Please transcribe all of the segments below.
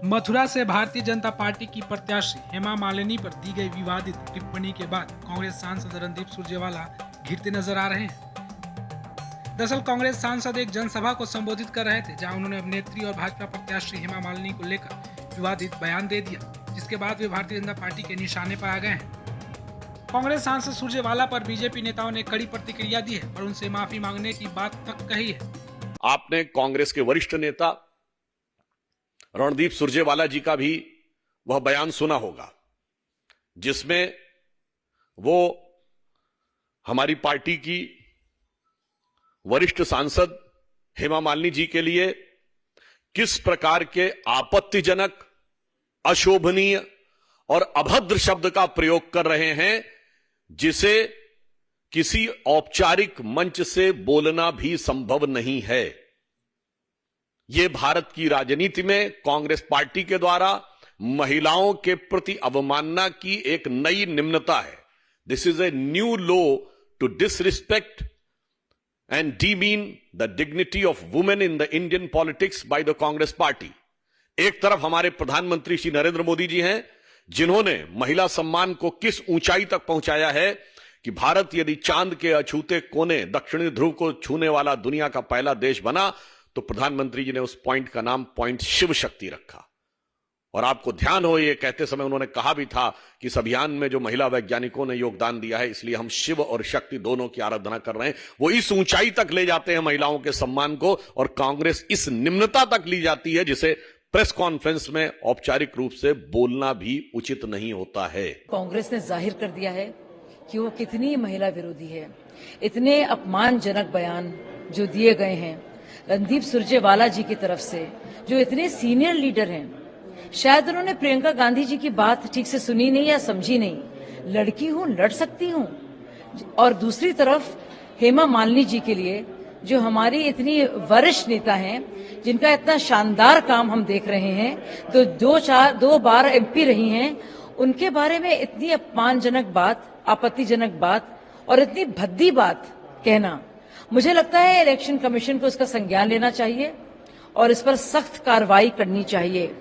मथुरा से भारतीय जनता पार्टी की प्रत्याशी हेमा मालिनी पर दी गई विवादित टिप्पणी के बाद कांग्रेस सांसद रणदीप सुरजेवाला घिरते नजर आ रहे हैं। दरअसल कांग्रेस सांसद एक जनसभा को संबोधित कर रहे थे, जहां उन्होंने अभिनेत्री और भाजपा प्रत्याशी हेमा मालिनी को लेकर विवादित बयान दे दिया, जिसके बाद वे भारतीय जनता पार्टी के निशाने पर आ गए हैं। कांग्रेस सांसद सुरजेवाला पर बीजेपी नेताओं ने कड़ी प्रतिक्रिया दी है और उनसे माफी मांगने की बात तक कही है। आपने कांग्रेस के वरिष्ठ नेता रणदीप सुरजेवाला जी का भी वह बयान सुना होगा, जिसमें वो हमारी पार्टी की वरिष्ठ सांसद हेमा मालिनी जी के लिए किस प्रकार के आपत्तिजनक, अशोभनीय और अभद्र शब्द का प्रयोग कर रहे हैं, जिसे किसी औपचारिक मंच से बोलना भी संभव नहीं है। यह भारत की राजनीति में कांग्रेस पार्टी के द्वारा महिलाओं के प्रति अवमानना की एक नई निम्नता है। This is a new low to disrespect and demean the dignity of women in the Indian politics by the Congress Party। एक तरफ हमारे प्रधानमंत्री श्री नरेंद्र मोदी जी हैं, जिन्होंने महिला सम्मान को किस ऊंचाई तक पहुंचाया है कि भारत यदि चांद के अछूते कोने दक्षिणी ध्रुव को छूने वाला दुनिया का पहला देश बना, तो प्रधानमंत्री जी ने उस पॉइंट का नाम पॉइंट शिव शक्ति रखा। और आपको ध्यान हो, ये कहते समय उन्होंने कहा भी था कि इस अभियान में जो महिला वैज्ञानिकों ने योगदान दिया है, इसलिए हम शिव और शक्ति दोनों की आराधना कर रहे हैं। वो इस ऊंचाई तक ले जाते हैं महिलाओं के सम्मान को, और कांग्रेस इस निम्नता तक ली जाती है जिसे प्रेस कॉन्फ्रेंस में औपचारिक रूप से बोलना भी उचित नहीं होता है। कांग्रेस ने जाहिर कर दिया है कि वो कितनी महिला विरोधी है। इतने अपमानजनक बयान जो दिए गए हैं रणदीप सुरजेवाला जी की तरफ से, जो इतने सीनियर लीडर हैं, शायद उन्होंने प्रियंका गांधी जी की बात ठीक से सुनी नहीं या समझी नहीं। लड़की हूं, लड़ सकती हूं। और दूसरी तरफ हेमा मालिनी जी के लिए, जो हमारी इतनी वरिष्ठ नेता हैं, जिनका इतना शानदार काम हम देख रहे हैं, तो दो बार एमपी रही हैं, उनके बारे में इतनी अपमानजनक बात, आपत्तिजनक बात और इतनी भद्दी बात कहना, मुझे लगता है इलेक्शन कमीशन को इसका संज्ञान लेना चाहिए और इस पर सख्त कार्रवाई करनी चाहिए।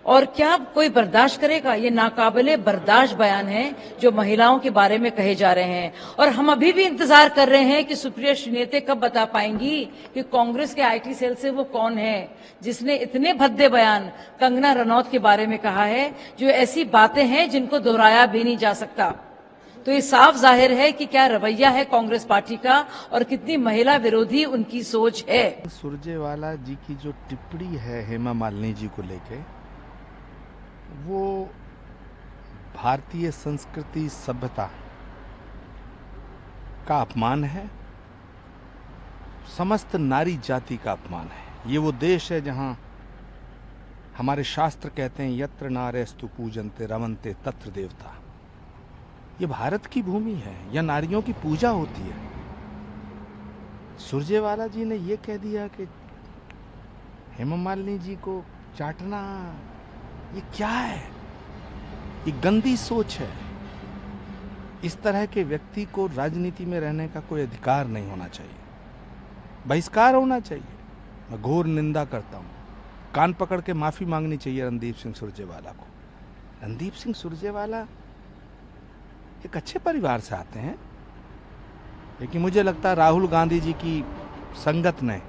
और क्या कोई बर्दाश्त करेगा? ये नाकाबिले बर्दाश्त बयान है जो महिलाओं के बारे में कहे जा रहे हैं। और हम अभी भी इंतजार कर रहे हैं कि सुप्रिया श्रीनेते कब बता पाएंगी कि कांग्रेस के आईटी सेल से वो कौन है जिसने इतने भद्दे बयान कंगना रनौत के बारे में कहा है, जो ऐसी बातें हैं जिनको दोहराया भी नहीं जा सकता। तो ये साफ जाहिर है कि क्या रवैया है कांग्रेस पार्टी का और कितनी महिला विरोधी उनकी सोच है। सुरजेवाला जी की जो टिप्पणी है हेमा मालिनी जी को लेके, वो भारतीय संस्कृति सभ्यता का अपमान है, समस्त नारी जाति का अपमान है। ये वो देश है जहां हमारे शास्त्र कहते हैं यत्र नार्यस्तु पूजन्ते रमन्ते तत्र देवता। ये भारत की भूमि है, या नारियों की पूजा होती है। सुरजेवाला जी ने ये कह दिया कि हेमा मालिनी जी को चाटना, ये क्या है? ये गंदी सोच है। इस तरह के व्यक्ति को राजनीति में रहने का कोई अधिकार नहीं होना चाहिए, बहिष्कार होना चाहिए। मैं घोर निंदा करता हूँ। कान पकड़ के माफी मांगनी चाहिए रणदीप सिंह सुरजेवाला को। रणदीप सिंह सुरजेवाला एक अच्छे परिवार से आते हैं, लेकिन मुझे लगता है राहुल गांधी जी की संगत ने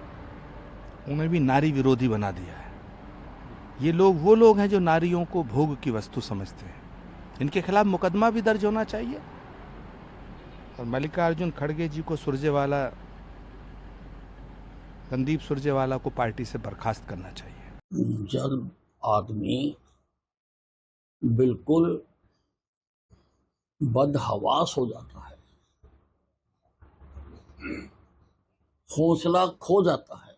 उन्हें भी नारी विरोधी बना दिया है। ये लोग वो लोग हैं जो नारियों को भोग की वस्तु समझते हैं। इनके खिलाफ मुकदमा भी दर्ज होना चाहिए और मल्लिकार्जुन खड़गे जी को रणदीप सुरजेवाला को पार्टी से बर्खास्त करना चाहिए। जब आदमी बिल्कुल बदहवास हो जाता है, हौसला खो जाता है,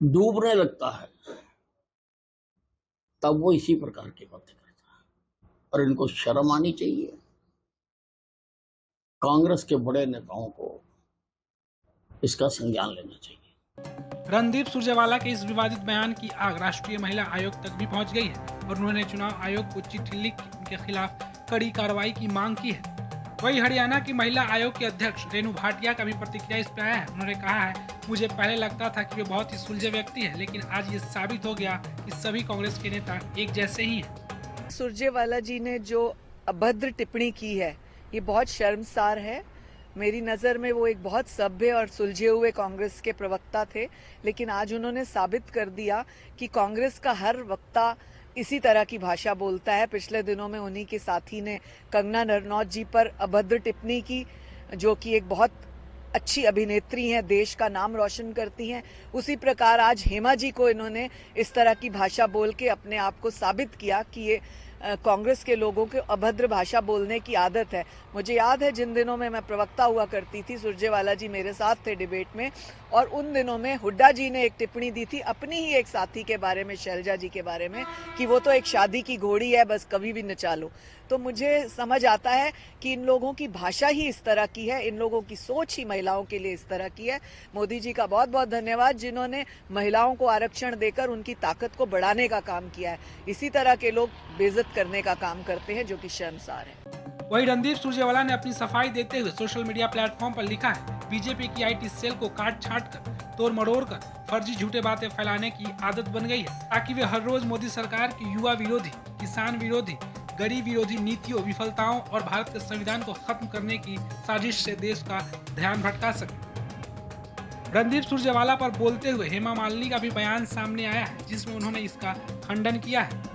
डूबने लगता है, तब वो इसी प्रकार की बातें करता है। और इनको शर्म आनी चाहिए। कांग्रेस के बड़े नेताओं को इसका संज्ञान लेना चाहिए। रणदीप सुरजेवाला के इस विवादित बयान की आग राष्ट्रीय महिला आयोग तक भी पहुंच गई है और उन्होंने चुनाव आयोग को चिट्ठी लिख उनके खिलाफ कड़ी कार्रवाई की मांग की है। वही हरियाणा की महिला आयोग की अध्यक्ष रेणु भाटिया का भी प्रतिक्रिया इस पर आया है। उन्होंने कहा है, मुझे पहले लगता था कि वे बहुत ही सुलझे व्यक्ति हैं, लेकिन आज ये साबित हो गया कि सभी कांग्रेस के नेता एक जैसे ही हैं। सुरजेवाला जी ने जो अभद्र टिप्पणी की है ये बहुत शर्मसार है। मेरी नज़र में वो एक बहुत सभ्य और सुलझे हुए कांग्रेस के प्रवक्ता थे, लेकिन आज उन्होंने साबित कर दिया कि कांग्रेस का हर वक्ता इसी तरह की भाषा बोलता है। पिछले दिनों में उन्हीं के साथी ने कंगना रनौत जी पर अभद्र टिप्पणी की, जो कि एक बहुत अच्छी अभिनेत्री हैं, देश का नाम रोशन करती हैं। उसी प्रकार आज हेमा जी को इन्होंने इस तरह की भाषा बोल के अपने आप को साबित किया कि ये कांग्रेस के लोगों को अभद्र भाषा बोलने की आदत है। मुझे याद है जिन दिनों में मैं प्रवक्ता हुआ करती थी, सुरजेवाला जी मेरे साथ थे डिबेट में, और उन दिनों में हुड्डा जी ने एक टिप्पणी दी थी अपनी ही एक साथी के बारे में, शैलजा जी के बारे में, कि वो तो एक शादी की घोड़ी है, बस कभी भी नचा लो। तो मुझे समझ आता है कि इन लोगों की भाषा ही इस तरह की है, इन लोगों की सोच ही महिलाओं के लिए इस तरह की है। मोदी जी का बहुत बहुत धन्यवाद जिन्होंने महिलाओं को आरक्षण देकर उनकी ताकत को बढ़ाने का काम किया है। इसी तरह के लोग बेइज्जत करने का काम करते हैं, जो कि शर्मसार है। वही रणदीप सुरजेवाला ने अपनी सफाई देते हुए सोशल मीडिया प्लेटफॉर्म पर लिखा है, बीजेपी की आईटी सेल को काट छाट कर, तोड़ मरोड़ कर फर्जी झूठे बातें फैलाने की आदत बन गई है, ताकि वे हर रोज मोदी सरकार की युवा विरोधी, किसान विरोधी, गरीब विरोधी नीतियों, विफलताओं और भारत के संविधान को खत्म करने की साजिश से देश का ध्यान भटका सके। रणदीप सुरजेवाला पर बोलते हुए हेमा मालिनी का भी बयान सामने आया है, जिसमें उन्होंने इसका खंडन किया है।